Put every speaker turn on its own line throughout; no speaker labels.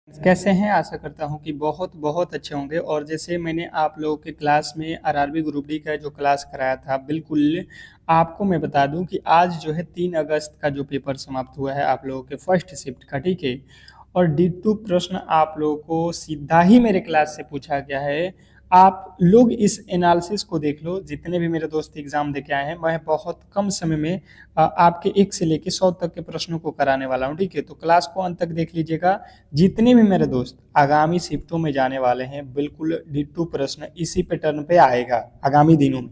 कैसे हैं? आशा करता हूँ कि बहुत बहुत अच्छे होंगे। और जैसे मैंने आप लोगों के क्लास में आरआरबी ग्रुप डी का जो क्लास कराया था, बिल्कुल आपको मैं बता दूं कि आज जो है 3 अगस्त का जो पेपर समाप्त हुआ है आप लोगों के फर्स्ट शिफ्ट का, ठीक है। और D2 प्रश्न आप लोगों को सीधा ही मेरे क्लास से पूछा गया है। आप लोग इस एनालिसिस को देख लो, जितने भी मेरे दोस्त एग्जाम दे के आए हैं, मैं बहुत कम समय में आपके 1 से लेके 100 तक के प्रश्नों को कराने वाला हूँ, ठीक है। तो क्लास को अंत तक देख लीजिएगा। जितने भी मेरे दोस्त आगामी शिफ्टों में जाने वाले हैं, बिल्कुल D2 प्रश्न इसी पैटर्न पे आएगा आगामी दिनों में।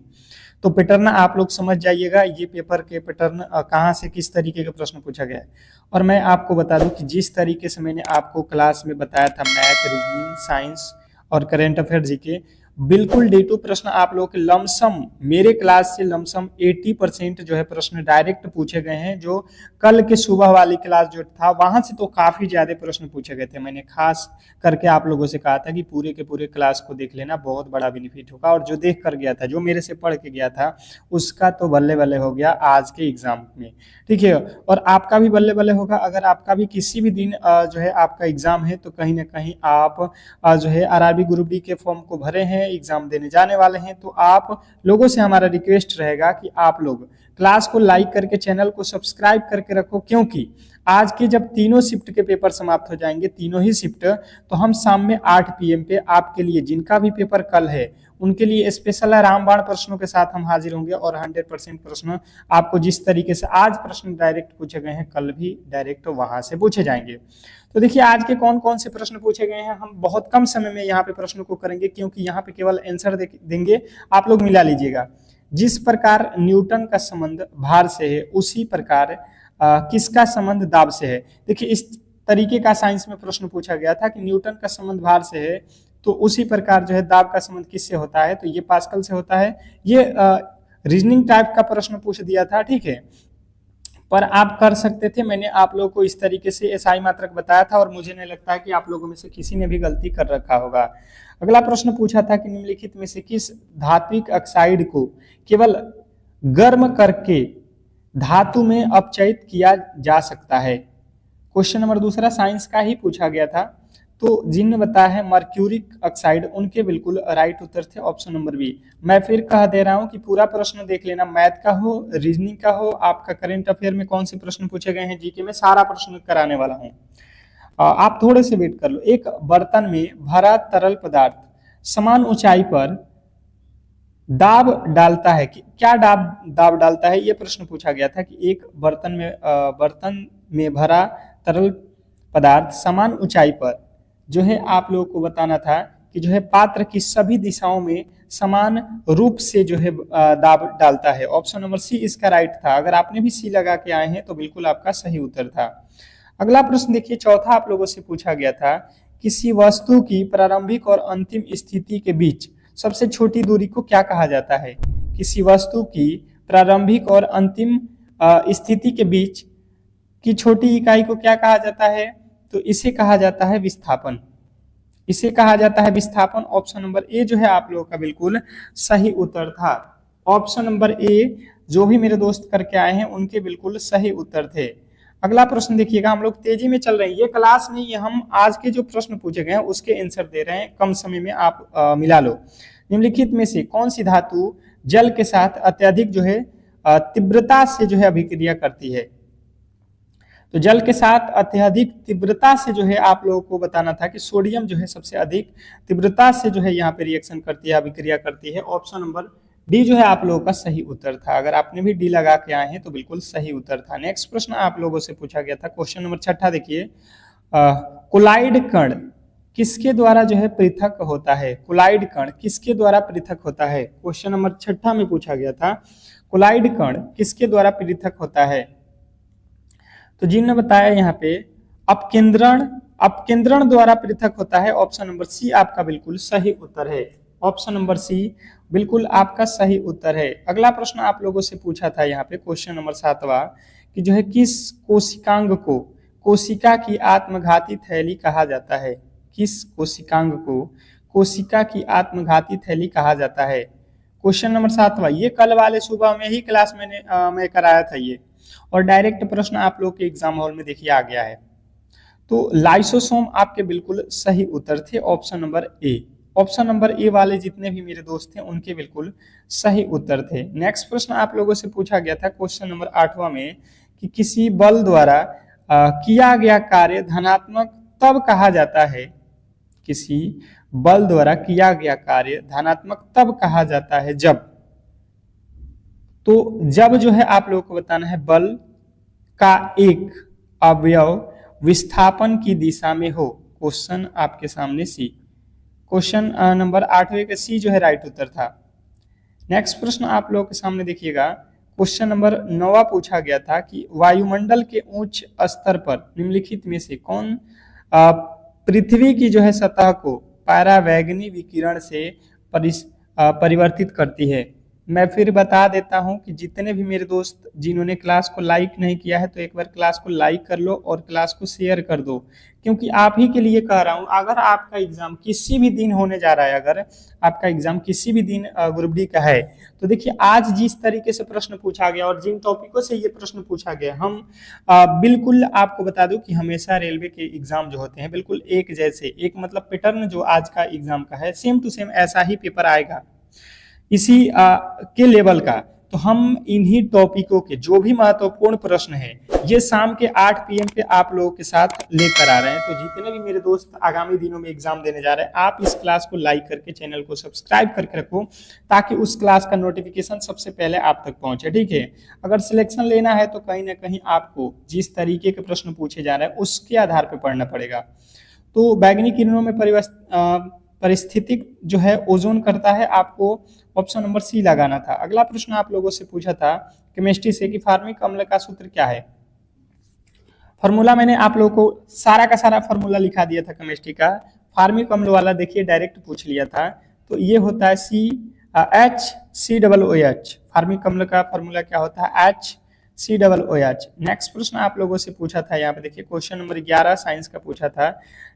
तो पैटर्न आप लोग समझ जाइएगा, ये पेपर के पैटर्न कहाँ से किस तरीके का प्रश्न पूछा गया है। और मैं आपको बता दूं कि जिस तरीके से मैंने आपको क्लास में बताया था, मैथ, रीजनिंग, साइंस और करेंट अफेयर जीके, बिल्कुल D2 प्रश्न आप लोगों के लमसम मेरे क्लास से लमसम 80% जो है प्रश्न डायरेक्ट पूछे गए हैं। जो कल के सुबह वाली क्लास जो था, वहां से तो काफी ज्यादा प्रश्न पूछे गए थे। मैंने खास करके आप लोगों से कहा था कि पूरे के पूरे क्लास को देख लेना, बहुत बड़ा बेनिफिट होगा। और जो देख कर गया था, जो मेरे से पढ़ के गया था, उसका तो बल्ले बल्ले हो गया आज के एग्जाम में, ठीक है। और आपका भी बल्ले बल्ले होगा। अगर आपका भी किसी भी दिन जो है आपका एग्जाम है, तो कहीं ना कहीं आप जो है आरआरबी ग्रुप डी के फॉर्म को भरे हैं, एग्जाम देने जाने वाले हैं, तो आप लोगों से हमारा रिक्वेस्ट रहेगा कि आप लोग क्लास को लाइक करके चैनल को सब्सक्राइब करके रखो। क्योंकि आज के जब तीनों शिफ्ट के पेपर समाप्त हो जाएंगे, तीनों ही शिफ्ट, तो हम शाम में 8 PM पे आपके लिए, जिनका भी पेपर कल है, उनके लिए स्पेशल रामबाण प्रश्नों के साथ हम हाजिर होंगे। और 100% प्रश्न आपको जिस तरीके से आज प्रश्न डायरेक्ट पूछे गए हैं, कल भी डायरेक्ट वहां से पूछे जाएंगे। तो देखिए आज के कौन कौन से प्रश्न पूछे गए हैं, हम बहुत कम समय में यहाँ पे प्रश्नों को करेंगे, क्योंकि यहाँ पे केवल आंसर देंगे, आप लोग मिला लीजिएगा। जिस प्रकार न्यूटन का संबंध भार से है, उसी प्रकार किसका संबंध दाब से है। देखिए इस तरीके का साइंस में प्रश्न पूछा गया था कि न्यूटन का संबंध भार से है, तो उसी प्रकार जो है दाब का संबंध किससे होता है, तो ये पास्कल से होता है। ये रीजनिंग टाइप का प्रश्न पूछ दिया था, ठीक है। पर आप कर सकते थे, मैंने आप लोगों को इस तरीके से एसआई मात्रक बताया था, और मुझे नहीं लगता है कि आप लोगों में से किसी ने भी गलती कर रखा होगा। अगला प्रश्न पूछा था कि निम्नलिखित में से किस धात्विक ऑक्साइड को केवल गर्म करके धातु में अपचयित किया जा सकता है। क्वेश्चन नंबर दूसरा साइंस का ही पूछा गया था। तो जिन बताया है मर्क्यूरिक ऑक्साइड, उनके बिल्कुल राइट उत्तर थे ऑप्शन नंबर बी। मैं फिर कह दे रहा हूं कि पूरा प्रश्न देख लेना, मैथ का हो, रीजनिंग का हो, आपका करंट अफेयर में कौन से प्रश्न पूछे गए हैं, जीके में सारा प्रश्न कराने वाला हूं। आप थोड़े से वेट कर लो। एक बर्तन में भरा तरल पदार्थ समान ऊंचाई पर दाब डालता है कि क्या दाब डालता है, यह प्रश्न पूछा गया था कि एक बर्तन में भरा तरल पदार्थ समान ऊंचाई पर जो है आप लोगों को बताना था कि जो है पात्र की सभी दिशाओं में समान रूप से जो है दाब डालता है। ऑप्शन नंबर सी इसका राइट था। अगर आपने भी सी लगा के आए हैं तो बिल्कुल आपका सही उत्तर था। अगला प्रश्न देखिए, चौथा आप लोगों से पूछा गया था, किसी वस्तु की प्रारंभिक और अंतिम स्थिति के बीच सबसे छोटी दूरी को क्या कहा जाता है। किसी वस्तु की प्रारंभिक और अंतिम स्थिति के बीच की छोटी इकाई को क्या कहा जाता है, तो इसे कहा जाता है विस्थापन। इसे कहा जाता है विस्थापन। ऑप्शन नंबर ए जो है आप लोगों का बिल्कुल सही उत्तर था। ऑप्शन नंबर ए, जो भी मेरे दोस्त करके आए हैं उनके बिल्कुल सही उत्तर थे। अगला प्रश्न देखिएगा, हम लोग तेजी में चल रहे हैं, ये क्लास नहीं, ये हम आज के जो प्रश्न पूछे गए हैं उसके आंसर दे रहे हैं, कम समय में आप मिला लो। निम्नलिखित में से कौन सी धातु जल के साथ अत्यधिक जो है तीव्रता से जो है अभिक्रिया करती है। तो जल के साथ अत्यधिक तीव्रता से जो है आप लोगों को बताना था कि सोडियम जो है सबसे अधिक तीव्रता से जो है यहाँ पे रिएक्शन करती है, अभिक्रिया करती है। ऑप्शन नंबर डी जो है आप लोगों का सही उत्तर था। अगर आपने भी डी लगा के आए हैं तो बिल्कुल सही उत्तर था। नेक्स्ट प्रश्न आप लोगों से पूछा गया था, क्वेश्चन नंबर 6 देखिए, कोलाइड कण किसके द्वारा जो है पृथक होता है। कोलाइड कण किसके द्वारा पृथक होता है, क्वेश्चन नंबर 6 में पूछा गया था, कोलाइड कण किसके द्वारा पृथक होता है। तो जिन्होंने बताया यहाँ पे अपकेंद्रण द्वारा पृथक होता है। ऑप्शन नंबर सी आपका बिल्कुल सही उत्तर है। ऑप्शन नंबर सी बिल्कुल आपका सही उत्तर है। अगला प्रश्न आप लोगों से पूछा था यहाँ पे, क्वेश्चन नंबर 7 कि जो है किस कोशिकांग को कोशिका की आत्मघाती थैली कहा जाता है। किस कोशिकांग को कोशिका की आत्मघाती थैली कहा जाता है। क्वेश्चन नंबर 7 ये कल वाले सुबह में ही क्लास मैं कराया था ये, और डायरेक्ट प्रश्न आप लोग के एग्जाम हॉल में देखिए आ गया है। तो लाइसोसोम आपके बिल्कुल सही उत्तर थे, option number A. Option number A वाले जितने भी मेरे दोस्त थे उनके बिल्कुल सही उत्तर थे। नेक्स्ट प्रश्न आप लोगों से पूछा गया था क्वेश्चन नंबर 8वां में कि किसी बल द्वारा किया गया कार्य धनात्मक तब कहा जाता है। किसी बल द्वारा किया गया कार्य धनात्मक तब कहा जाता है जब, तो जब जो है आप लोगों को बताना है बल का एक अवयव विस्थापन की दिशा में हो। क्वेश्चन आपके सामने सी, क्वेश्चन नंबर 8वें का सी जो है राइट उत्तर था। नेक्स्ट प्रश्न आप लोगों के सामने देखिएगा, क्वेश्चन नंबर 9 पूछा गया था कि वायुमंडल के उच्च स्तर पर निम्नलिखित में से कौन पृथ्वी की जो है सतह को परावैंगनी विकिरण से परिवर्तित करती है। मैं फिर बता देता हूं कि जितने भी मेरे दोस्त जिन्होंने क्लास को लाइक नहीं किया है तो एक बार क्लास को लाइक कर लो और क्लास को शेयर कर दो, क्योंकि आप ही के लिए कह रहा हूं। अगर आपका एग्जाम किसी भी दिन होने जा रहा है, अगर आपका एग्जाम किसी भी दिन ग्रुप डी का है, तो देखिए आज जिस तरीके से प्रश्न पूछा गया और जिन टॉपिकों से ये प्रश्न पूछा गया, हम बिल्कुल आपको बता दूं कि हमेशा रेलवे के एग्जाम जो होते हैं बिल्कुल एक जैसे, एक मतलब पैटर्न जो आज का एग्जाम का है सेम टू सेम ऐसा ही पेपर आएगा इसी के लेवल का। तो हम इन्हीं टॉपिकों के जो भी महत्वपूर्ण प्रश्न है ये शाम के 8 PM पे आप लोगों के साथ लेकर आ रहे हैं। तो जितने भी मेरे दोस्त आगामी दिनों में एग्जाम देने जा रहे हैं, आप इस क्लास को लाइक करके चैनल को सब्सक्राइब करके रखो ताकि उस क्लास का नोटिफिकेशन सबसे पहले आप तक पहुंचे, ठीक है। अगर सिलेक्शन लेना है तो कहीं ना कहीं आपको जिस तरीके के प्रश्न पूछे जा रहे हैं उसके आधार पर पढ़ना पड़ेगा। तो बैगनी किरणों में परिस्थितिक जो है ओजोन करता है, आपको ऑप्शन नंबर सी लगाना था। अगला प्रश्न आप लोगों से पूछा था केमिस्ट्री से कि फार्मिक अम्ल का सूत्र क्या है। फॉर्मूला मैंने आप लोगों को सारा का सारा फॉर्मूला लिखा दिया था केमिस्ट्री का। फार्मिक अम्ल वाला देखिए डायरेक्ट पूछ लिया था, तो ये होता है HCOOH। फार्मिक अम्ल का फॉर्मूला क्या होता है, HCOOH। नेक्स्ट प्रश्न आप लोगों से पूछा था, यहाँ पे देखिए क्वेश्चन नंबर 11 साइंस का पूछा था,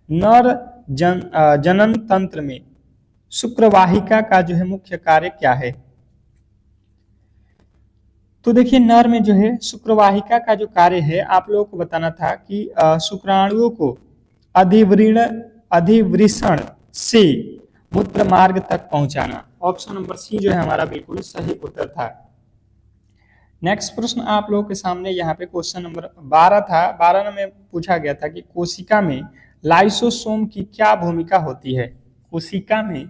नर जनन तंत्र में शुक्रवाहिका का जो है मुख्य कार्य क्या है। तो देखिए नर में जो है शुक्रवाहिका का जो कार्य है आप लोगों को बताना था कि शुक्राणुओं को अधिवृषण से मूत्र मार्ग तक पहुंचाना। ऑप्शन नंबर सी जो है हमारा बिल्कुल सही उत्तर था। नेक्स्ट प्रश्न आप लोगों के सामने यहाँ पे क्वेश्चन नंबर 12 था। 12 में पूछा गया था कि कोशिका में लाइसोसोम की क्या भूमिका होती है। कोशिका में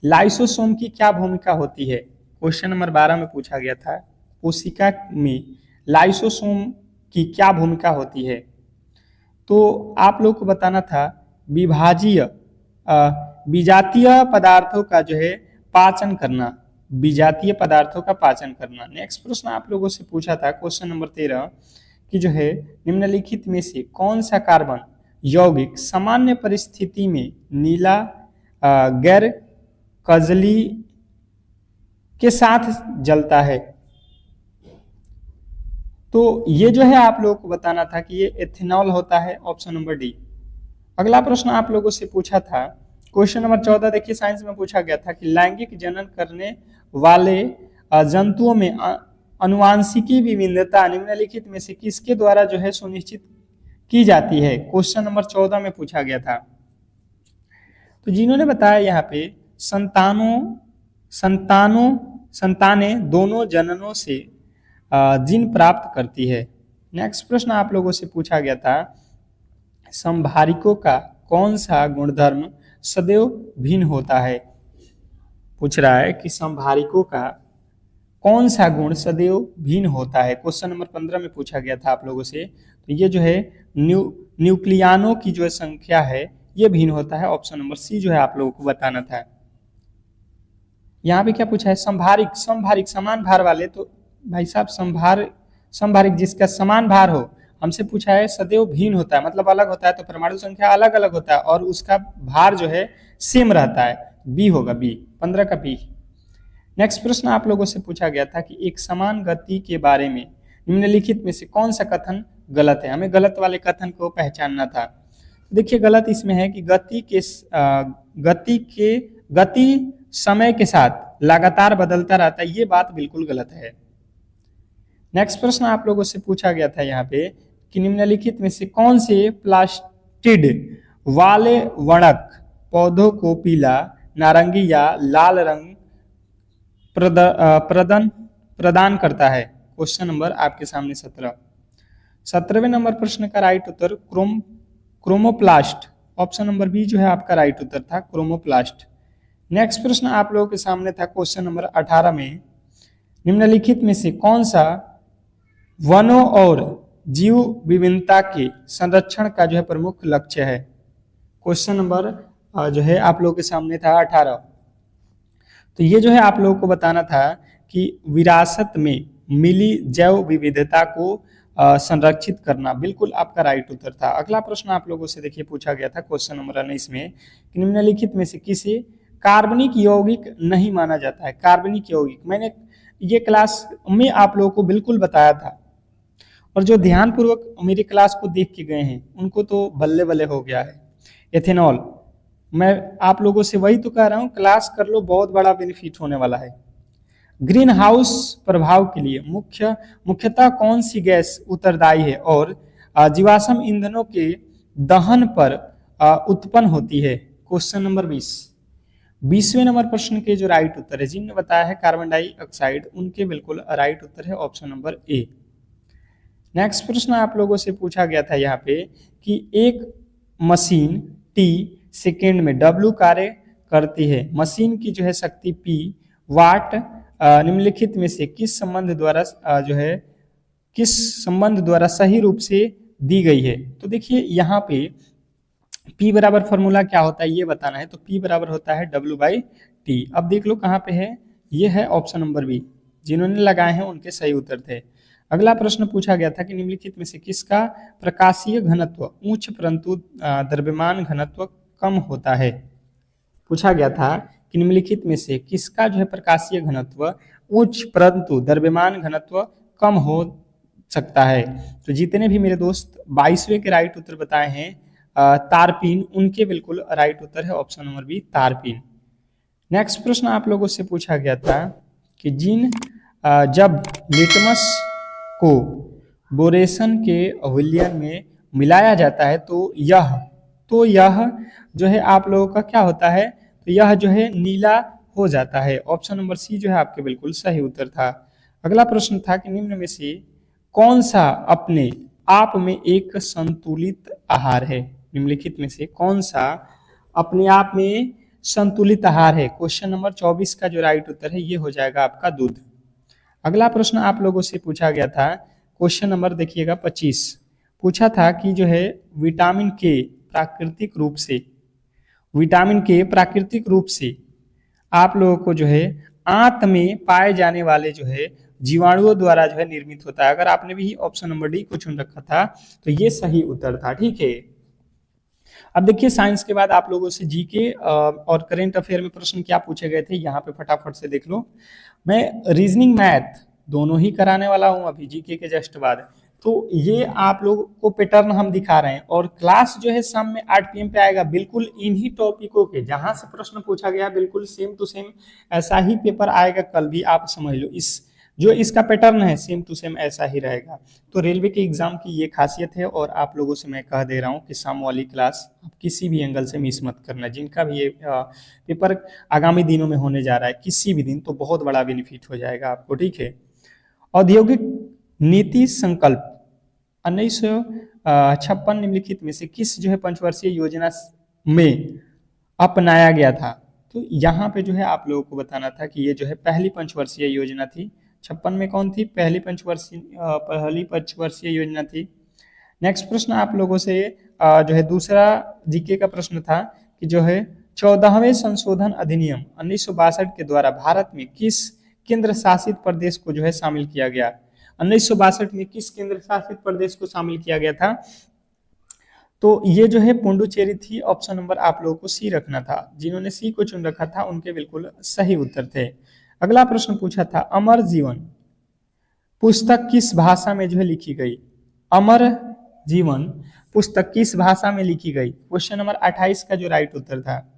लाइसोसोम की क्या भूमिका होती है, क्वेश्चन नंबर 12 में पूछा गया था। कोशिका में लाइसोसोम की क्या भूमिका होती है, तो आप लोग को बताना था विजातीय पदार्थों का जो है पाचन करना, विजातीय पदार्थों का पाचन करना। नेक्स्ट प्रश्न आप लोगों से पूछा था क्वेश्चन नंबर 13 कि जो है निम्नलिखित में से कौन सा कार्बन यौगिक सामान्य परिस्थिति में नीला गैर कजली के साथ जलता है। तो ये जो है आप लोगों को बताना था कि ये एथेनॉल होता है, ऑप्शन नंबर डी। अगला प्रश्न आप लोगों से पूछा था क्वेश्चन नंबर 14, देखिए साइंस में पूछा गया था कि लैंगिक जनन करने वाले जंतुओं में अनुवांशिकी विविधता निम्नलिखित में से किसके द्वारा जो है सुनिश्चित की जाती है। क्वेश्चन नंबर 14 में पूछा गया था। तो जिन्होंने बताया यहाँ पे संतानें दोनों जननों से जीन प्राप्त करती है। नेक्स्ट प्रश्न आप लोगों से पूछा गया था संभारिकों का कौन सा गुणधर्म सदैव भिन्न होता है। पूछ रहा है कि संभारिकों का कौन सा गुण सदैव भिन्न होता है। क्वेश्चन नंबर 15 में पूछा गया था आप लोगों से। तो ये जो है न्यूक्लियानों की जो संख्या है ये भिन्न होता है, ऑप्शन नंबर सी जो है आप लोगों को बताना था। यहाँ पे क्या पूछा है, संभारिक समान भार वाले। तो भाई साहब संभारिक जिसका समान भार हो, हमसे पूछा है सदैव भिन्न होता है मतलब अलग होता है, तो परमाणु संख्या अलग अलग होता है और उसका भार जो है सेम रहता है, बी होगा, बी 15 का बी। नेक्स्ट प्रश्न आप लोगों से पूछा गया था कि एक समान गति के बारे में निम्नलिखित में से कौन सा कथन गलत है। हमें गलत वाले कथन को पहचानना था। देखिए गलत इसमें है कि गति समय के साथ लगातार बदलता रहता है, ये बात बिल्कुल गलत है। नेक्स्ट प्रश्न आप लोगों से पूछा गया था यहाँ पे कि निम्नलिखित में से कौन से टिड वाले वणक पौधों को पीला, नारंगी या लाल रंग प्रदान प्रदान करता है। क्वेश्चन नंबर आपके सामने 17वें नंबर प्रश्न का राइट उत्तर क्रोमोप्लास्ट, ऑप्शन नंबर बी जो है आपका राइट उत्तर था, क्रोमोप्लास्ट। नेक्स्ट प्रश्न आप लोगों के सामने था क्वेश्चन नंबर 18 में, निम्नलिखित में से कौन सा वनों और जीव विभिन्नता के संरक्षण का जो है प्रमुख लक्ष्य है। क्वेश्चन नंबर जो है आप लोगों के सामने था 18। तो ये जो है आप लोगों को बताना था कि विरासत में मिली जैव विविधता को संरक्षित करना, बिल्कुल आपका राइट उत्तर था। अगला प्रश्न आप लोगों से देखिए पूछा गया था क्वेश्चन नंबर 19 में कि निम्नलिखित में से किसे कार्बनिक यौगिक नहीं माना जाता है। कार्बनिक यौगिक मैंने ये क्लास में आप लोगों को बिल्कुल बताया था, और जो ध्यानपूर्वक मेरी क्लास को देख के गए हैं उनको तो बल्ले बल्ले हो गया है। एथेनॉल, मैं आप लोगों से वही तो कह रहा हूँ, क्लास कर लो, बहुत बड़ा बेनिफिट होने वाला है। ग्रीन हाउस प्रभाव के लिए मुख्यतः कौन सी गैस उत्तरदायी है और जीवाश्म ईंधनों के दहन पर उत्पन्न होती है। क्वेश्चन नंबर 20वें नंबर प्रश्न के जो राइट उत्तर है, जिनने बताया है कार्बन डाइऑक्साइड, उनके बिल्कुल राइट उत्तर है ऑप्शन नंबर ए। नेक्स्ट प्रश्न आप लोगों से पूछा गया था यहाँ पे कि एक मशीन टी सेकेंड में डब्ल्यू कार्य करती है, मशीन की जो है शक्ति पी वाट निम्नलिखित में से किस संबंध द्वारा सही रूप से दी गई है। तो देखिए यहाँ पे P बराबर फॉर्मूला क्या होता है ये बताना है, तो P बराबर होता है W/T। अब देख लो कहाँ पे है, ये है ऑप्शन नंबर बी, जिन्होंने लगाए हैं उनके सही उत्तर थे। अगला प्रश्न पूछा गया था कि निम्नलिखित में से किसका प्रकाशीय घनत्व उच्च परंतु द्रव्यमान घनत्व कम होता है। पूछा गया था कि निम्नलिखित में से किसका जो है प्रकाशीय घनत्व उच्च परंतु द्रव्यमान घनत्व कम हो सकता है। तो जितने भी मेरे दोस्त 22वें के राइट उत्तर बताए हैं तारपीन, उनके बिल्कुल राइट उत्तर है ऑप्शन नंबर बी, तारपीन। नेक्स्ट प्रश्न आप लोगों से पूछा गया था कि जब लिटमस को बोरेशन के विलयन में मिलाया जाता है तो यह जो है आप लोगों का क्या होता है, तो यह जो है नीला हो जाता है। ऑप्शन नंबर सी जो है आपके बिल्कुल सही उत्तर था। अगला प्रश्न था कि निम्न में से कौन सा अपने आप में एक संतुलित आहार है। निम्नलिखित में से कौन सा अपने आप में संतुलित आहार है। क्वेश्चन नंबर 24 का जो राइट उत्तर है ये हो जाएगा आपका दूध। अगला प्रश्न आप लोगों से पूछा गया था क्वेश्चन नंबर देखिएगा 25, पूछा था कि जो है विटामिन के प्राकृतिक रूप से आप लोगों को जो है आंत में पाए जाने वाले जो है जीवाणुओं द्वारा जो है निर्मित होता है। अगर आपने भी ऑप्शन नंबर डी को चुन रखा था तो ये सही उत्तर था, ठीक है। अब देखिए साइंस के बाद आप लोगों से जीके और करंट अफेयर में प्रश्न क्या पूछे गए थे, यहाँ पे फटाफट से देख लो। मैं रीजनिंग मैथ दोनों ही कराने वाला हूँ अभी जीके के जस्ट बाद, तो ये आप लोगों को पैटर्न हम दिखा रहे हैं, और क्लास जो है शाम में 8 PM पे आएगा, बिल्कुल इन्हीं टॉपिकों के जहां से प्रश्न पूछा गया बिल्कुल सेम टू सेम ऐसा ही पेपर आएगा कल भी, आप समझ लो। जो इसका पैटर्न है सेम टू सेम ऐसा ही रहेगा। तो रेलवे के एग्जाम की ये खासियत है, और आप लोगों से मैं कह दे रहा हूँ कि शाम वाली क्लास आप किसी भी एंगल से मिस मत करना। जिनका भी ये पेपर आगामी दिनों में होने जा रहा है किसी भी दिन, तो बहुत बड़ा बेनिफिट हो जाएगा आपको, ठीक है। औद्योगिक नीति संकल्प 1956 निम्नलिखित में से किस जो है पंचवर्षीय योजना में अपनाया गया था। तो यहाँ पे जो है आप लोगों को बताना था कि ये जो है पहली पंचवर्षीय योजना थी। 56 में कौन थी, पहली पंचवर्षीय योजना थी। नेक्स्ट प्रश्न आप लोगों से जो है दूसरा जीके का प्रश्न था कि जो है 14वें संशोधन अधिनियम 1962 के द्वारा भारत में किस केंद्र शासित प्रदेश को जो है शामिल किया गया। 1962 में किस केंद्र शासित प्रदेश को शामिल किया गया था, तो ये जो है पुडुचेरी थी। ऑप्शन नंबर आप लोगों को सी रखना था, जिन्होंने सी को चुन रखा था उनके बिल्कुल सही उत्तर थे। अगला प्रश्न पूछा था अमर जीवन पुस्तक किस भाषा में जो है लिखी गई। अमर जीवन पुस्तक किस भाषा में लिखी गई। क्वेश्चन नंबर 28 का जो राइट उत्तर था,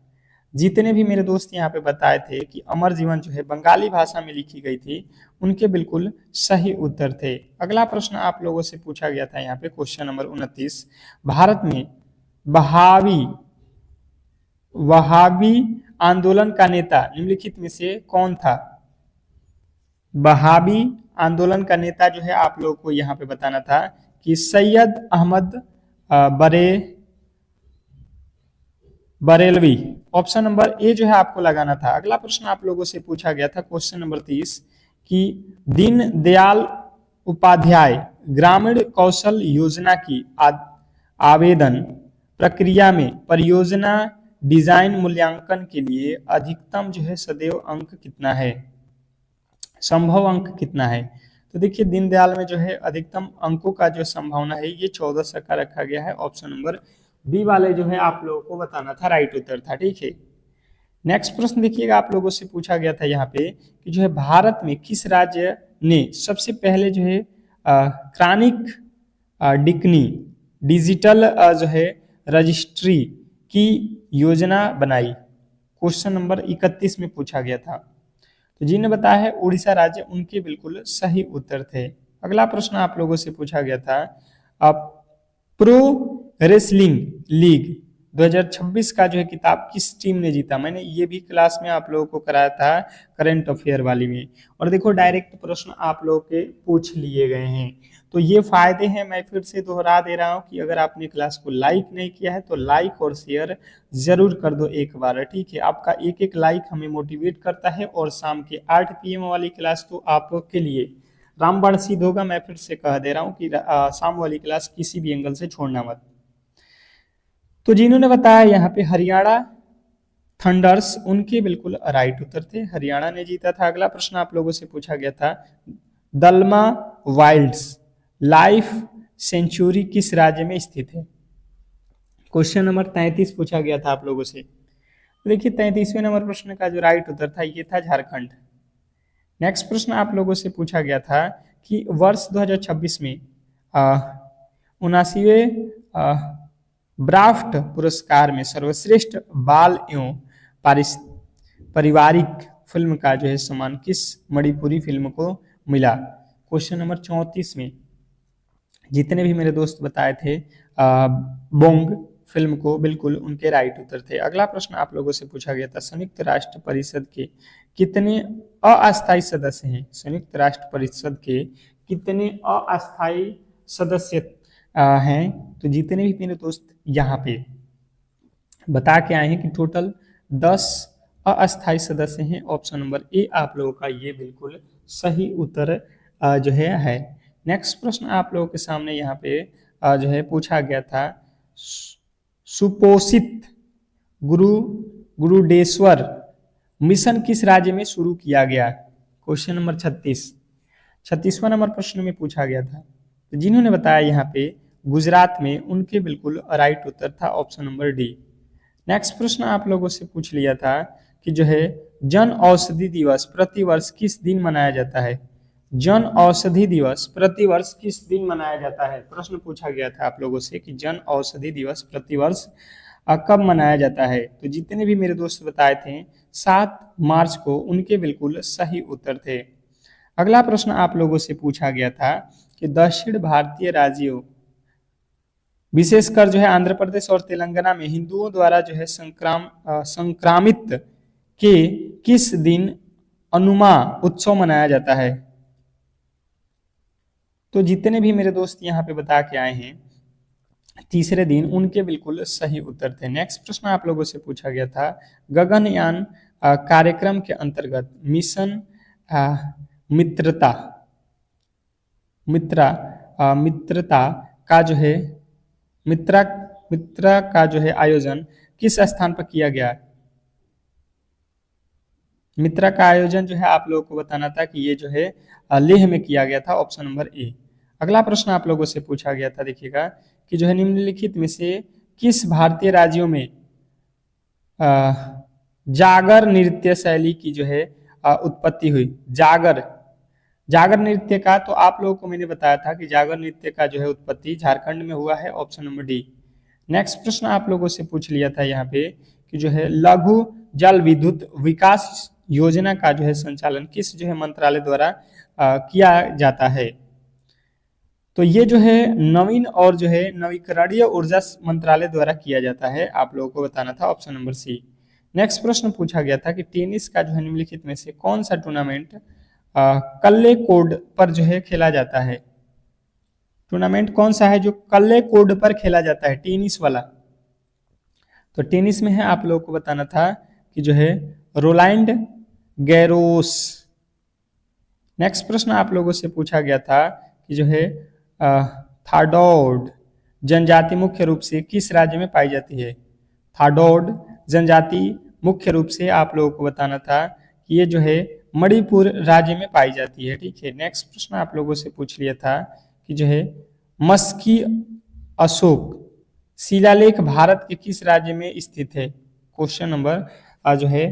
जितने भी मेरे दोस्त यहाँ पे बताए थे कि अमर जीवन जो है बंगाली भाषा में लिखी गई थी, उनके बिल्कुल सही उत्तर थे। अगला प्रश्न आप लोगों से पूछा गया था यहाँ पे क्वेश्चन नंबर 29, भारत में वहाबी वहाबी आंदोलन का नेता निम्नलिखित में से कौन था? वहाबी आंदोलन का नेता जो है आप लोगों को यहाँ पे बताना था कि सैयद अहमद बरे बरेलवी। ऑप्शन नंबर ए जो है आपको लगाना था। अगला प्रश्न आप लोगों से पूछा गया था क्वेश्चन नंबर 30 कि दीन दयाल उपाध्याय ग्रामीण कौशल योजना की आवेदन प्रक्रिया में परियोजना डिजाइन मूल्यांकन के लिए अधिकतम जो है सदैव अंक कितना है, संभव अंक कितना है? तो देखिए दीनदयाल में जो है अधिकतम अंकों का जो संभावना है ये 1400 का रखा गया है। ऑप्शन नंबर बी वाले जो है आप लोगों को बताना था, राइट उत्तर था। ठीक है, नेक्स्ट प्रश्न देखिएगा आप लोगों से पूछा गया था यहाँ पे कि जो है भारत में किस राज्य ने सबसे पहले जो है क्रॉनिक डिकनी डिजिटल जो है रजिस्ट्री की योजना बनाई? क्वेश्चन नंबर 31 में पूछा गया था। तो जिन्हें बताया है उड़ीसा राज्य, उनके बिल्कुल सही उत्तर थे। अगला प्रश्न आप लोगों से पूछा गया था प्रो रेसलिंग लीग 2026 का जो है किताब किस टीम ने जीता? मैंने ये भी क्लास में आप लोगों को कराया था करंट अफेयर वाली में। और देखो डायरेक्ट प्रश्न आप लोगों के पूछ लिए गए हैं। तो ये फायदे हैं, मैं फिर से दोहरा दे रहा हूं कि अगर आपने क्लास को लाइक नहीं किया है तो लाइक और शेयर जरूर कर दो एक बार। ठीक है, आपका एक एक लाइक हमें मोटिवेट करता है। और शाम के 8 PM वाली क्लास तो आपके लिए रामबाण सिद्ध होगा। मैं फिर से कह दे रहा हूँ कि शाम वाली क्लास किसी भी एंगल से छोड़ना मत। तो जिन्होंने बताया यहाँ पे हरियाणा थंडर्स, उनके बिल्कुल राइट उत्तर थे, हरियाणा ने जीता था। अगला प्रश्न आप लोगों से पूछा गया था दलमा वाइल्ड्स लाइफ सेंचुरी किस राज्य में स्थित है? क्वेश्चन नंबर 33 पूछा गया था आप लोगों से। तो देखिए 33वें नंबर प्रश्न का जो राइट उत्तर था ये था झारखंड। नेक्स्ट प्रश्न आप लोगों से पूछा गया था कि वर्ष 2026 में 79वें ब्राफ्ट पुरस्कार में सर्वश्रेष्ठ बाल एवं पारिवारिक फिल्म का जो है सम्मान किस मणिपुरी फिल्म को मिला? क्वेश्चन नंबर 34 में जितने भी मेरे दोस्त बताए थे बोंग फिल्म को, बिल्कुल उनके राइट उत्तर थे। अगला प्रश्न आप लोगों से पूछा गया था संयुक्त राष्ट्र परिषद के कितने अस्थायी सदस्य हैं? संयुक्त राष्ट्र परिषद के कितने अस्थायी सदस्य हैं? तो जितने भी मेरे दोस्त यहाँ पे बता के आए हैं कि टोटल 10 अस्थायी सदस्य हैं। ऑप्शन नंबर ए आप लोगों का ये बिल्कुल सही उत्तर जो है। नेक्स्ट प्रश्न आप लोगों के सामने यहाँ पे जो है पूछा गया था सुपोषित गुरुडेश्वर मिशन किस राज्य में शुरू किया गया? क्वेश्चन नंबर 36वां नंबर प्रश्न में पूछा गया था। तो जिन्होंने बताया यहाँ पे गुजरात में, उनके बिल्कुल राइट उत्तर था ऑप्शन नंबर डी। नेक्स्ट प्रश्न आप लोगों से पूछ लिया था कि जो है जन औषधि दिवस प्रतिवर्ष किस दिन मनाया जाता है? जन औषधि दिवस प्रतिवर्ष किस दिन मनाया जाता है? प्रश्न पूछा गया था आप लोगों से कि जन औषधि दिवस प्रतिवर्ष कब मनाया जाता है? तो जितने भी मेरे दोस्त बताए थे 7 मार्च को, उनके बिल्कुल सही उत्तर थे। अगला प्रश्न आप लोगों से पूछा गया था कि दक्षिण भारतीय राज्यों विशेषकर जो है आंध्र प्रदेश और तेलंगाना में हिंदुओं द्वारा जो है संक्रामित के किस दिन अनुमा उत्सव मनाया जाता है? तो जितने भी मेरे दोस्त यहाँ पे बता के आए हैं तीसरे दिन, उनके बिल्कुल सही उत्तर थे। नेक्स्ट प्रश्न आप लोगों से पूछा गया था गगनयान कार्यक्रम के अंतर्गत मिशन मित्रता का जो है मित्रा का जो है आयोजन किस स्थान पर किया गया? मित्रा का आयोजन जो है आप लोगों को बताना था कि ये जो है लेह में किया गया था, ऑप्शन नंबर ए। अगला प्रश्न आप लोगों से पूछा गया था, देखिएगा कि जो है निम्नलिखित में से किस भारतीय राज्यों में जागर नृत्य शैली की जो है उत्पत्ति हुई? जागर नृत्य का तो आप लोगों को मैंने बताया था कि जागर नृत्य का जो है उत्पत्ति झारखंड में हुआ है, ऑप्शन नंबर डी। नेक्स्ट प्रश्न आप लोगों से पूछ लिया था यहाँ पे कि जो है लघु जल विद्युत विकास योजना का जो है संचालन किस जो है मंत्रालय द्वारा किया जाता है? तो ये जो है नवीन और जो है नवीकरणीय ऊर्जा मंत्रालय द्वारा किया जाता है, आप लोगों को बताना था, ऑप्शन नंबर सी। नेक्स्ट प्रश्न पूछा गया था कि टेनिस का जो है निम्नलिखित में से कौन सा टूर्नामेंट कल्ले कोड पर जो है खेला जाता है। टूर्नामेंट कौन सा है जो कल्ले कोड पर खेला जाता है, टेनिस वाला। तो टेनिस में है, आप लोगों को बताना था कि जो है रोलैंड गैरोस। नेक्स्ट प्रश्न आप लोगों से पूछा गया था कि जो है थाडोड जनजाति मुख्य रूप से किस राज्य में पाई जाती है। थाडोड जनजाति मुख्य रूप से आप लोगों को बताना था कि ये जो है मणिपुर राज्य में पाई जाती है, ठीक है। नेक्स्ट प्रश्न आप लोगों से पूछ लिया था कि जो है मस्की अशोक शिलालेख भारत के किस राज्य में स्थित है। क्वेश्चन नंबर जो है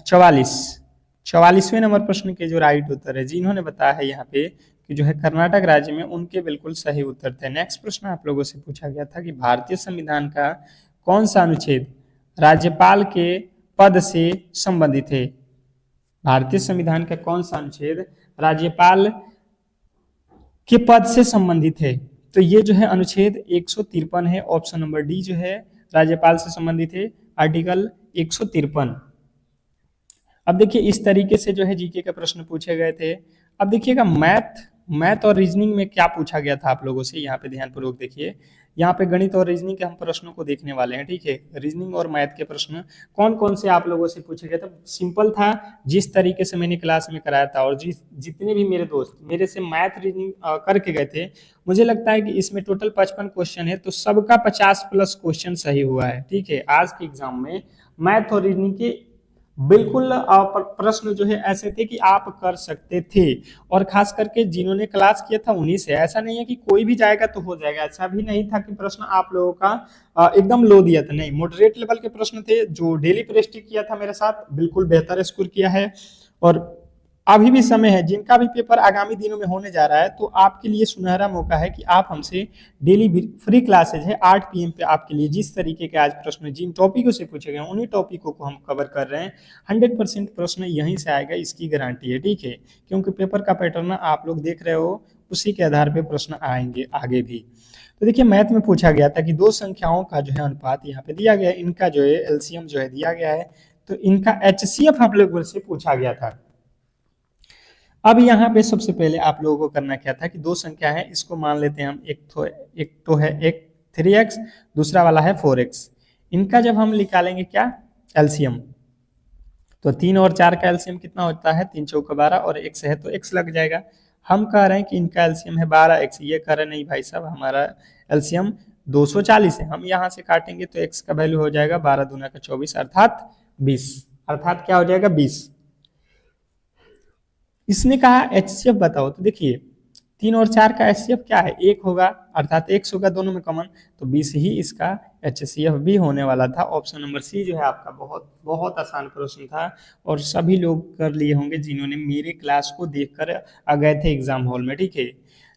44वें नंबर प्रश्न के जो राइट उत्तर है, जिन्होंने बताया है यहाँ पे कि जो है कर्नाटक राज्य में, उनके बिल्कुल सही उत्तर थे। नेक्स्ट प्रश्न आप लोगों से पूछा गया था कि भारतीय संविधान का कौन सा अनुच्छेद राज्यपाल के पद से संबंधित है। भारतीय संविधान का कौन सा अनुच्छेद राज्यपाल के पद से संबंधित है। तो ये जो है अनुच्छेद 153 है, ऑप्शन नंबर डी जो है राज्यपाल से संबंधित है, आर्टिकल 153। अब देखिए इस तरीके से जो है जीके के प्रश्न पूछे गए थे। अब देखिएगा मैथ और रीजनिंग में क्या पूछा गया था आप लोगों से, यहाँ पे ध्यानपूर्वक देखिए। यहाँ पे गणित और रीजनिंग के हम प्रश्नों को देखने वाले हैं, ठीक है। रीजनिंग और मैथ के प्रश्न कौन कौन से आप लोगों से पूछे गए थे। सिंपल था, जिस तरीके से मैंने क्लास में कराया था, और जितने भी मेरे दोस्त मेरे से मैथ रीजनिंग करके गए थे, मुझे लगता है कि इसमें टोटल 55 क्वेश्चन है, तो सबका 50+ क्वेश्चन सही हुआ है, ठीक है। आज के एग्जाम में मैथ और रीजनिंग के बिल्कुल प्रश्न जो है ऐसे थे कि आप कर सकते थे, और खास करके जिन्होंने क्लास किया था उन्हीं से। ऐसा नहीं है कि कोई भी जाएगा तो हो जाएगा, ऐसा भी नहीं था कि प्रश्न आप लोगों का एकदम लो दिया था, नहीं, मॉडरेट लेवल के प्रश्न थे। जो डेली प्रेस्टिक किया था मेरे साथ, बिल्कुल बेहतर स्कोर किया है। और अभी भी समय है, जिनका भी पेपर आगामी दिनों में होने जा रहा है, तो आपके लिए सुनहरा मौका है कि आप हमसे डेली फ्री क्लासेज है 8 PM पे आपके लिए, जिस तरीके के आज प्रश्न जिन टॉपिकों से पूछे गए उन्हीं टॉपिकों को हम कवर कर रहे हैं। 100% प्रश्न यहीं से आएगा, इसकी गारंटी है, ठीक है। क्योंकि पेपर का पैटर्न आप लोग देख रहे हो, उसी के आधार पर प्रश्न आएंगे आगे भी। तो देखिए मैथ में पूछा गया था कि दो संख्याओं का जो है अनुपात यहाँ पे दिया गया है, इनका जो है एलसीएम जो है दिया गया है, तो इनका HCF आप लोगों से पूछा गया था। अब यहाँ पे सबसे पहले आप लोगों को करना क्या था कि दो संख्या है, इसको मान लेते हैं हम, एक 3x, दूसरा वाला है 4x। इनका जब हम निकालेंगे क्या एलसीएम, तो 3 और 4 का एलसीएम कितना होता है, 3 चौका 12, और x है तो x लग जाएगा। हम कह रहे हैं कि इनका एलसीएम है 12x, ये कह रहे नहीं भाई साहब हमारा एलसीएम 240 है। हम यहाँ से काटेंगे तो x का वैल्यू हो जाएगा 12 दूना का 24, अर्थात 20, अर्थात क्या हो जाएगा 20। इसने कहा HCF बताओ, तो देखिए 3 और 4 का HCF क्या है, 1 होगा, अर्थात x होगा दोनों में कॉमन, तो 20 ही इसका HCF भी होने वाला था। ऑप्शन नंबर सी जो है आपका बहुत बहुत आसान प्रश्न था, और सभी लोग कर लिए होंगे जिन्होंने मेरे क्लास को देखकर गए थे एग्जाम हॉल में, ठीक है।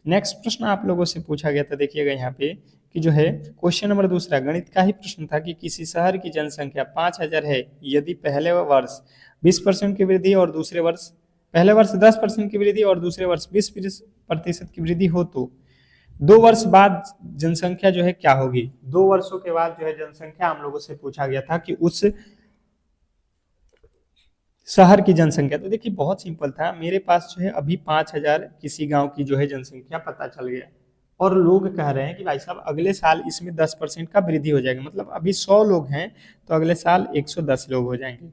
नेक्स्ट प्रश्न आप लोगों से पूछा गया था, देखिएगा यहाँ पे कि जो है क्वेश्चन नंबर दूसरा गणित का ही प्रश्न था कि किसी शहर की जनसंख्या 5000 है, यदि पहले वर्ष 20% की वृद्धि और दूसरे वर्ष, पहले वर्ष 10% की वृद्धि और दूसरे वर्ष 20% की वृद्धि हो, तो 2 वर्ष बाद जनसंख्या जो है क्या होगी। 2 वर्षों के बाद जो है जनसंख्या हम लोगों से पूछा गया था कि उस शहर की जनसंख्या। तो देखिए बहुत सिंपल था, मेरे पास जो है अभी 5000 किसी गांव की जो है जनसंख्या पता चल गया, और लोग कह रहे हैं कि भाई साहब अगले साल इसमें 10% का वृद्धि हो जाएगा, मतलब अभी 100 लोग हैं तो अगले साल 110 लोग हो जाएंगे।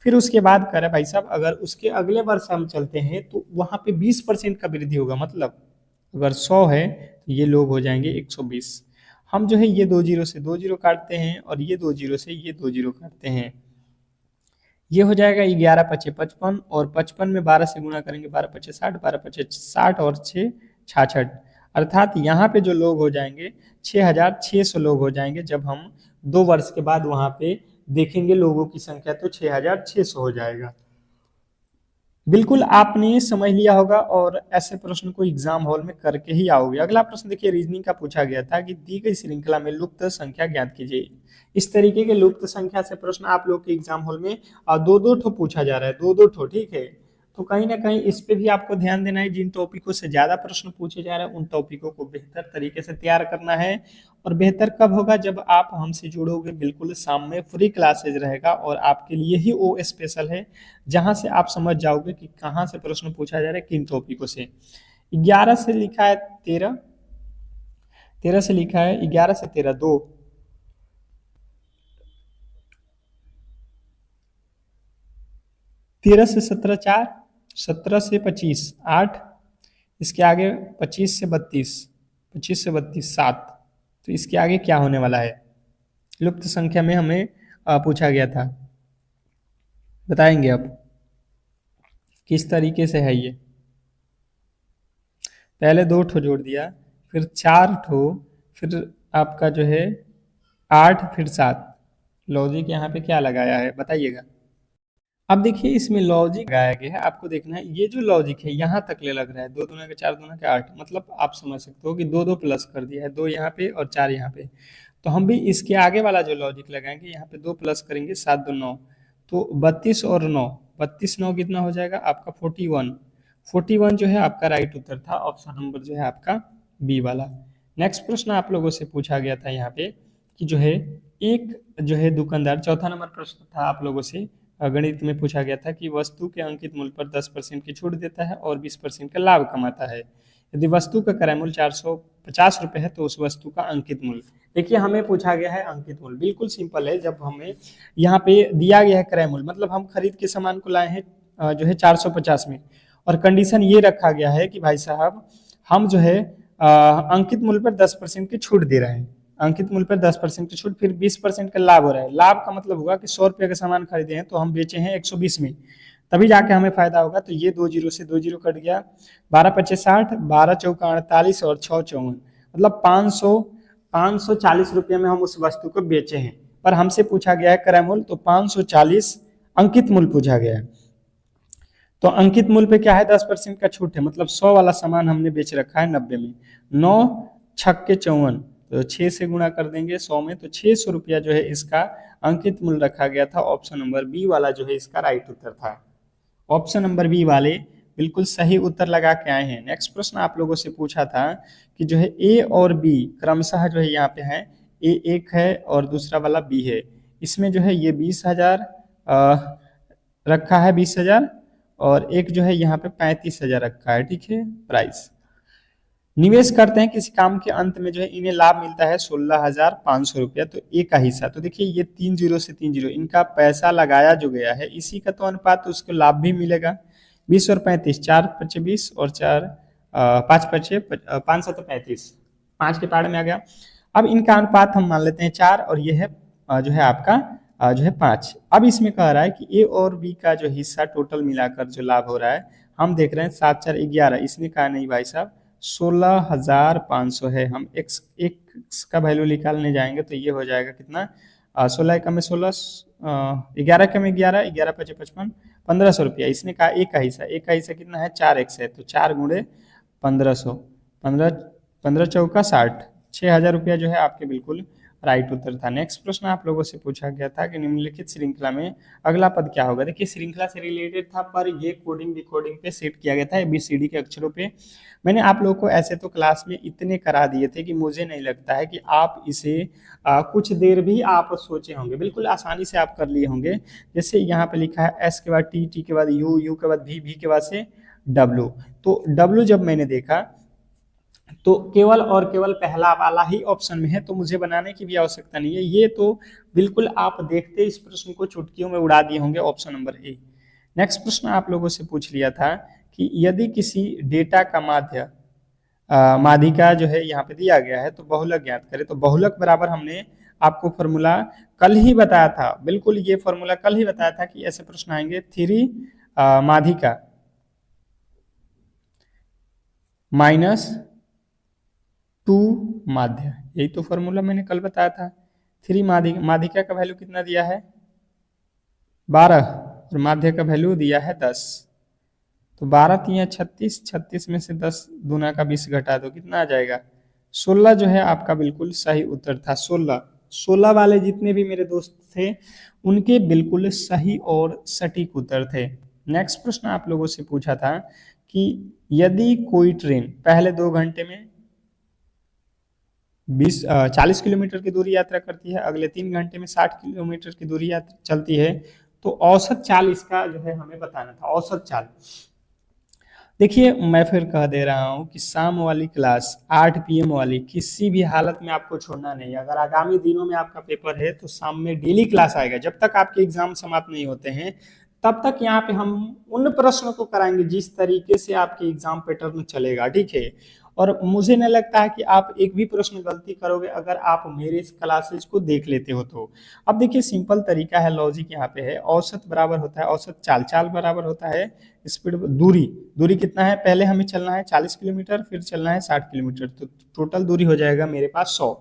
फिर उसके बाद कह रहे भाई साहब अगर उसके अगले वर्ष हम चलते हैं तो वहां पे 20% का वृद्धि होगा, मतलब अगर 100 है तो ये लोग हो जाएंगे 120। हम जो है ये 2 जीरो से 2 जीरो काटते हैं, और ये 2 जीरो से ये 2 जीरो काटते हैं, ये हो जाएगा 11 पचे 55, और 55 में 12 से गुणा करेंगे, 12 पचे 60, 12 पचे 60 और 6 66, अर्थात यहाँ पे जो लोग हो जाएंगे 6600 लोग हो जाएंगे। जब हम 2 वर्ष के बाद वहां पे देखेंगे लोगों की संख्या तो 6600 हो जाएगा। बिल्कुल आपने समझ लिया होगा, और ऐसे प्रश्न को एग्जाम हॉल में करके ही आओगे। अगला प्रश्न देखिए रीजनिंग का पूछा गया था कि दी गई श्रृंखला में लुप्त संख्या ज्ञात कीजिए। इस तरीके के लुप्त संख्या से प्रश्न आप लोग के एग्जाम हॉल में 2-2 ठो पूछा जा रहा है, 2-2 ठो, ठीक है। तो कहीं ना कहीं इस पे भी आपको ध्यान देना है, जिन टॉपिकों से ज़्यादा प्रश्न पूछे जा रहे हैं उन टॉपिकों को बेहतर तरीके से तैयार करना है। और बेहतर कब होगा, जब आप हमसे जुड़ोगे। बिल्कुल शाम में फ्री क्लासेज रहेगा और आपके लिए ही वो स्पेशल है, जहाँ से आप समझ जाओगे कि कहाँ से प्रश्न पूछा जा रहा है, किन टॉपिकों से। 11 से लिखा है 13, 13 से लिखा है 11 से 13 2, 13 से 17 4, 17 से 25 8, इसके आगे 25 से 32, 25 से 32 7। तो इसके आगे क्या होने वाला है, लुप्त संख्या में हमें पूछा गया था, बताएंगे अब किस तरीके से है ये। पहले 2 ठो जोड़ दिया, फिर 4 ठो, फिर आपका जो है 8, फिर 7। लॉजिक यहाँ पे क्या लगाया है बताइएगा। अब देखिए इसमें लॉजिक लगाया गया है, आपको देखना है ये जो लॉजिक है यहाँ तक ले लग रहा है, 2 दूना के 4 दूना के 8, मतलब आप समझ सकते हो कि 2 2 प्लस कर दिया है, 2 यहाँ पे और 4 यहाँ पे। तो हम भी इसके आगे वाला जो लॉजिक लगाएंगे, यहाँ पे 2 प्लस करेंगे, 7 2 9, तो 32 और 9, 32 9 कितना हो जाएगा आपका 41। 41 जो है आपका राइट उत्तर था, ऑप्शन नंबर जो है आपका बी वाला। नेक्स्ट प्रश्न आप लोगों से पूछा गया था यहाँ पे कि जो है एक जो है दुकानदार, चौथा नंबर प्रश्न था आप लोगों से, गणित में पूछा गया था कि वस्तु के अंकित मूल्य पर 10% की छूट देता है और 20% का लाभ कमाता है। यदि वस्तु का क्रय मूल्य 450 रुपये है तो उस वस्तु का अंकित मूल्य। देखिए हमें पूछा गया है अंकित मूल्य, बिल्कुल सिंपल है। जब हमें यहाँ पे दिया गया है क्रय मूल्य, मतलब हम खरीद के सामान को लाए हैं जो है 450 में, और कंडीशन ये रखा गया है कि भाई साहब हम जो है अंकित मूल्य पर 10% की छूट दे रहे हैं, अंकित मूल्य पर 10% की छूट, फिर 20% का लाभ हो रहा है। लाभ का मतलब हुआ कि 100 रुपये का सामान खरीदे हैं तो हम बेचे हैं 120 में, तभी जाके हमें फायदा होगा। तो ये 2 जीरो से 2 जीरो कट गया, 12 पच्चीस 60, 12 चौका 48 और 6 54, मतलब 540 रुपये में हम उस वस्तु को बेचे हैं। पर हमसे पूछा गया है क्रय मूल्य, तो 540 अंकित मूल्य पूछा गया है। तो अंकित मूल्य पे क्या है, 10% का छूट है, मतलब 100 वाला सामान हमने बेच रखा है 90 में। 9 छक्के 54, तो 6 से गुणा कर देंगे 100 में, तो 600 रुपया जो है इसका अंकित मूल्य रखा गया था। ऑप्शन नंबर बी वाला जो है इसका राइट उत्तर था। ऑप्शन नंबर बी वाले बिल्कुल सही उत्तर लगा के आए हैं। नेक्स्ट प्रश्न आप लोगों से पूछा था कि जो है ए और बी क्रमशः जो है यहाँ पे है, ए एक है और दूसरा वाला बी है। इसमें जो है ये 20,000 रखा है, 20,000, और एक जो है यहाँ पे 35,000 रखा है, ठीक है प्राइस। निवेश करते हैं किसी काम के अंत में जो है इन्हें लाभ मिलता है 16,500 रुपया, तो ए का हिस्सा। तो देखिए ये 3 जीरो से 3 जीरो, इनका पैसा लगाया जो गया है इसी का तो अनुपात, तो उसको लाभ भी मिलेगा। 20 और 35, 4 पच्चे 20 और 4 5 पच्चे 535, 5 के पाड़ में आ गया। अब इनका अनुपात हम मान लेते हैं 4, और ये है जो है आपका जो है 5। अब इसमें कह रहा है कि ए और बी का जो हिस्सा टोटल मिलाकर जो लाभ हो रहा है, हम देख रहे हैं 7 4 11, इसने कहा नहीं भाई साहब 16,500 है। हम एक्स का वैल्यू निकालने जाएंगे तो ये हो जाएगा कितना, 16 एकम में 16, 11 एकम में 11, 11 पचे 55, 1500 रुपया। इसने कहा एक का हिस्सा, एक का हिस्सा कितना है 4x है, तो 4 गुणे 1500, 15 15 चौका 60, 6,000 रुपया जो है आपके बिल्कुल राइट उत्तर था। नेक्स्ट प्रश्न आप लोगों से पूछा गया था कि निम्नलिखित श्रृंखला में अगला पद क्या होगा। देखिए श्रृंखला से रिलेटेड था, पर ये कोडिंग डिकोडिंग पे सेट किया गया था, ABCD के अक्षरों पे। मैंने आप लोगों को ऐसे तो क्लास में इतने करा दिए थे कि मुझे नहीं लगता है कि आप इसे कुछ देर भी आप सोचे होंगे, बिल्कुल आसानी से आप कर लिए होंगे। जैसे यहाँ पे लिखा है S के बाद T, T के बाद U, U के बाद V, V के बाद से W। तो W जब मैंने देखा तो केवल और केवल पहला वाला ही ऑप्शन में है, तो मुझे बनाने की भी आवश्यकता नहीं है। ये तो बिल्कुल आप देखते इस प्रश्न को चुटकियों में उड़ा दिए होंगे, ऑप्शन नंबर ए। नेक्स्ट प्रश्न आप लोगों से पूछ लिया था कि यदि किसी डेटा का माध्यिका जो है यहाँ पे दिया गया है तो बहुलक ज्ञात करें। तो बहुलक बराबर हमने आपको फॉर्मूला कल ही बताया था, बिल्कुल ये फॉर्मूला कल ही बताया था कि ऐसे प्रश्न आएंगे। 3 माध्यिका माइनस 2 माध्य, यही तो फॉर्मूला मैंने कल बताया था। 3 माध्यिका का वैल्यू कितना दिया है 12, और माध्य का वैल्यू दिया है 10। तो 12 3 36, 36 में से 10 दूना का 20 घटा दो, कितना आ जाएगा 16 जो है आपका बिल्कुल सही उत्तर था। 16 वाले जितने भी मेरे दोस्त थे उनके बिल्कुल सही और सटीक उत्तर थे। नेक्स्ट प्रश्न आप लोगों से पूछा था कि यदि कोई ट्रेन पहले 2 घंटे में 40 किलोमीटर की दूरी यात्रा करती है, अगले 3 घंटे में 60 किलोमीटर की दूरी यात्रा चलती है, तो औसत चाल इसका जो है हमें बताना था, औसत चाल। देखिए मैं फिर कह दे रहा हूं कि शाम वाली क्लास 8 PM वाली किसी भी हालत में आपको छोड़ना नहीं। अगर आगामी दिनों में आपका पेपर है तो शाम में डेली क्लास आएगा, जब तक आपके एग्जाम समाप्त नहीं होते हैं तब तक यहाँ पे हम उन प्रश्नों को कराएंगे जिस तरीके से आपके एग्जाम पैटर्न चलेगा, ठीक है। और मुझे नहीं लगता है कि आप एक भी प्रश्न गलती करोगे अगर आप मेरे इस क्लासेज को देख लेते हो तो। अब देखिए सिंपल तरीका है, लॉजिक यहाँ पे है, औसत बराबर होता है औसत चाल, चाल बराबर होता है स्पीड, दूरी, दूरी कितना है, पहले हमें चलना है 40 किलोमीटर, फिर चलना है 60 किलोमीटर, तो टोटल दूरी हो जाएगा मेरे पास 100।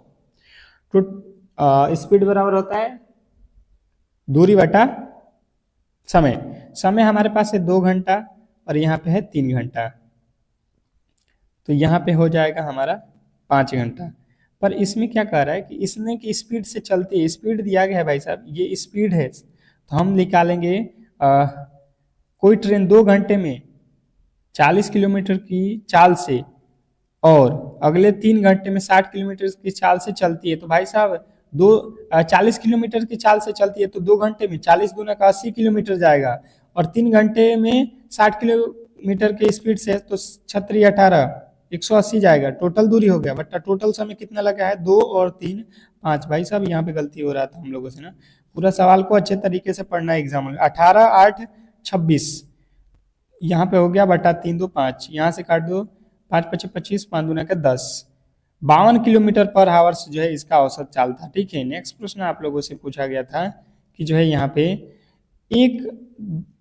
तो स्पीड बराबर होता है दूरी बटा समय, समय हमारे पास है 2 घंटा और यहाँ पे है 3 घंटा, तो यहाँ पे हो जाएगा हमारा 5 घंटा। पर इसमें क्या कह रहा है कि इसने की स्पीड से चलती है, स्पीड दिया गया है भाई साहब, ये स्पीड है, तो हम निकालेंगे कोई ट्रेन 2 घंटे में 40 किलोमीटर की चाल से और अगले 3 घंटे में 60 किलोमीटर की चाल से चलती है, तो भाई साहब 40 किलोमीटर की चाल से चलती है तो 2 घंटे में 40 दूना का 80 किलोमीटर जाएगा, और 3 घंटे में 60 किलोमीटर के स्पीड से तो 18 180 जाएगा, टोटल दूरी हो गया, बट टोटल समय कितना लगा है, 2 और 3 5। भाई साहब यहाँ पे गलती हो रहा था हम लोगों से ना, पूरा सवाल को अच्छे तरीके से पढ़ना है एग्जाम में। 18 8 26 यहाँ पे हो गया बटा 3 2 5, यहाँ से काट दो 5 5 25, 5 दूना का 10, 52 किलोमीटर पर आवर्स जो है इसका औसत चाल था, ठीक है। नेक्स्ट प्रश्न आप लोगों से पूछा गया था कि जो है यहाँ पे एक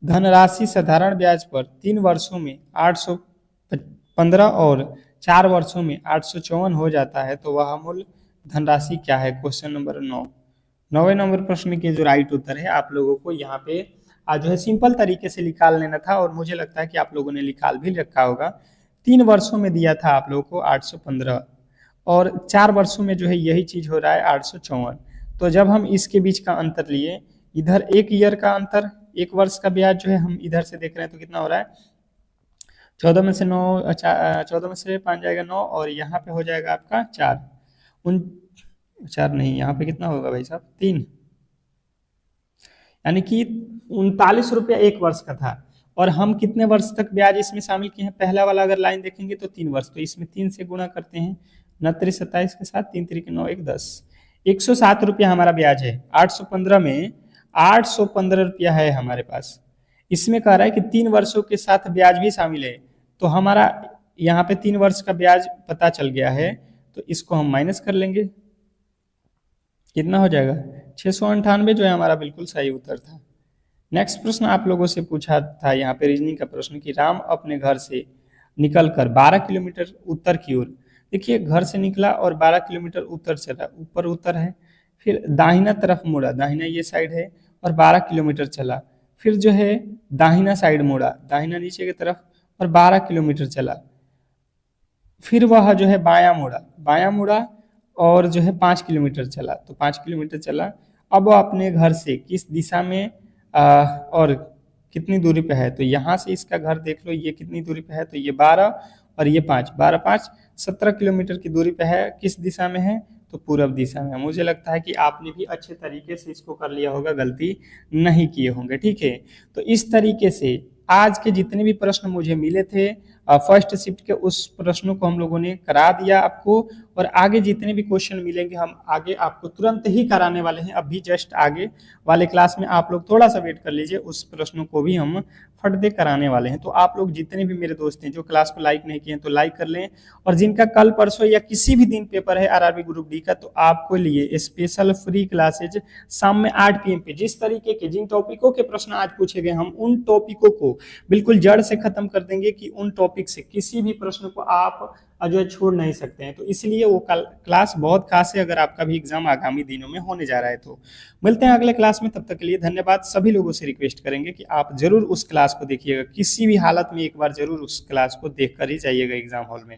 धनराशि साधारण ब्याज पर 3 वर्षों में 815 और 4 वर्षों में 854 हो जाता है, तो वह मूल धनराशि क्या है, क्वेश्चन नंबर 9। 9वें नंबर प्रश्न के जो राइट उत्तर है आप लोगों को यहाँ पे जो है सिंपल तरीके से निकाल लेना था, और मुझे लगता है कि आप लोगों ने निकाल भी रखा होगा। 3 वर्षों में दिया था आप लोगों को 815 और 4 वर्षों में जो है यही चीज हो रहा है 854, तो जब हम इसके बीच का अंतर लिए, इधर 1 ईयर का अंतर, 1 वर्ष का ब्याज जो है हम इधर से देख रहे हैं तो कितना हो रहा है 14 में से 9 14 में से 5 जाएगा 9, और यहाँ पे हो जाएगा आपका 4 4 नहीं, यहाँ पे कितना होगा भाई साहब 3, यानी कि 39 रुपया 1 वर्ष का था। और हम कितने वर्ष तक ब्याज इसमें शामिल किए हैं, पहला वाला अगर लाइन देखेंगे तो 3 वर्ष, तो इसमें 3 से गुणा करते हैं 29 27 के साथ, 3 3 9 1 10, 107 रुपया हमारा ब्याज है। 815 में 815 रुपया है हमारे पास। इसमें कह रहा है कि 3 वर्षों के साथ ब्याज भी शामिल है, तो हमारा यहाँ पे 3 वर्ष का ब्याज पता चल गया है, तो इसको हम माइनस कर लेंगे, कितना हो जाएगा 698, जो है हमारा बिल्कुल सही उत्तर था। नेक्स्ट प्रश्न आप लोगों से पूछा था यहाँ पे रीजनिंग का प्रश्न कि राम अपने घर से निकलकर 12 किलोमीटर उत्तर की ओर, देखिए घर से निकला और 12 किलोमीटर उत्तर चला, ऊपर उत्तर है, फिर दाहिना तरफ मुड़ा, दाहिना ये साइड है, और 12 किलोमीटर चला, फिर जो है दाहिना साइड मुड़ा, दाहिना नीचे की तरफ, और 12 किलोमीटर चला, फिर वह जो है बायां मुड़ा और जो है 5 किलोमीटर चला, तो 5 किलोमीटर चला। अब वो अपने घर से किस दिशा में और कितनी दूरी पे है, तो यहाँ से इसका घर देख लो, ये कितनी दूरी पे है, तो ये 12 और ये 5, 12 5 17 किलोमीटर की दूरी पे है, किस दिशा में है, तो पूरब दिशा में। मुझे लगता है कि आपने भी अच्छे तरीके से इसको कर लिया होगा, गलती नहीं किए होंगे, ठीक है। तो इस तरीके से आज के जितने भी प्रश्न मुझे मिले थे फर्स्ट शिफ्ट के, उस प्रश्नों को हम लोगों ने करा दिया आपको, और आगे जितने भी क्वेश्चन मिलेंगे हम आगे आपको तुरंत ही कराने वाले हैं। अभी जस्ट आगे वाले क्लास में आप लोग थोड़ा सा वेट कर लीजिए, उस प्रश्नों को भी हम फट दे कराने वाले हैं। तो आप लोग जितने भी मेरे दोस्त हैं जो क्लास को लाइक नहीं किए हैं तो लाइक कर लें, और जिनका कल परसों या किसी भी दिन पेपर है आरआरबी ग्रुप डी का, तो आपको लिए स्पेशल फ्री क्लासेज शाम में 8 PM पे, जिस तरीके के जिन टॉपिकों के प्रश्न आज पूछे गए हम उन टॉपिकों को बिल्कुल जड़ से खत्म कर देंगे, कि उन टॉपिक से किसी भी प्रश्न को आप जो है छोड़ नहीं सकते हैं। तो इसलिए वो क्लास बहुत खास है, अगर आपका भी एग्जाम आगामी दिनों में होने जा रहा है। तो मिलते हैं अगले क्लास में, तब तक के लिए धन्यवाद। सभी लोगों से रिक्वेस्ट करेंगे कि आप जरूर उस क्लास को देखिएगा, किसी भी हालत में एक बार जरूर उस क्लास को देख कर ही जाइएगा एग्जाम हॉल में।